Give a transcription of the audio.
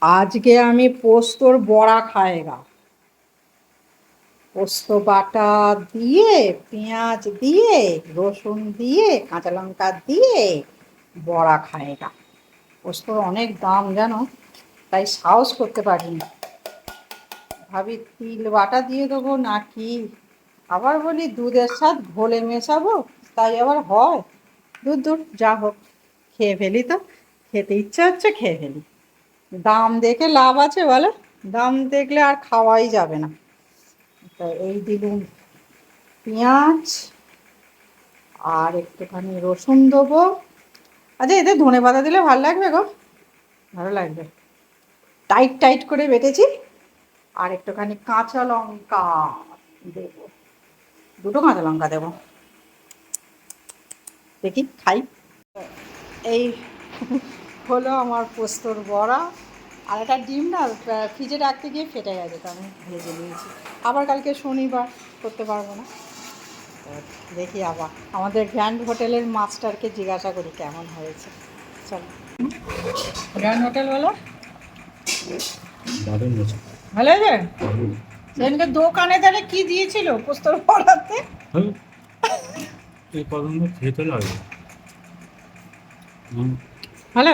আজকে আমি পোস্তর বড়া খায়েগা। পোস্ত বাটা দিয়ে, পেঁয়াজ দিয়ে, রসুন দিয়ে, কাঁচা লঙ্কা দিয়ে বড়া খায়েগা। পোস্তর অনেক দাম জানো, তাই সাহস করতে পারিনি। ভাবি তিল বাটা দিয়ে দেবো নাকি, আবার বলি দুধের সাথে ঘোলে মেশাবো, তাই আবার হয়। দূর যা হোক, খেয়ে ফেলি তো, খেতে ইচ্ছা হচ্ছে খেয়ে ফেলি। দাম দেখে লাভ আছে বলো, দাম দেখলে আর খাওয়াই যাবে না। তা এই দিলুম পেঁয়াজ আর একটুখানি রসুন দেবো। আচ্ছা, এতে ধনে পাতা দিলে ভালো লাগবে গো, ভালো লাগবে। টাইট টাইট করে বেটেছি। আর একটুখানি কাঁচা লঙ্কা দেবো, দুটো কাঁচা লঙ্কা দেবো। দেখি খাই। এই হলো আমার পোস্তর বড়া। আর একটা ডিম না ফ্রিজে রাখতে গিয়ে ফেটে গেছে, তো আমি ভেজে নিয়েছি। আবার কালকে শনিবার করতে পারবো না, দেখি আবার আমাদের গ্র্যান্ড হোটেলের মাস্টারকে জিজ্ঞাসা করি কেমন হয়েছে। চলো, গ্র্যান্ড হোটেল বলো ভালো হয়েছে। সেদিনকে দোকানে তাহলে কি দিয়েছিল পোস্তর বড়াতে? খেতে লাগে ভালো।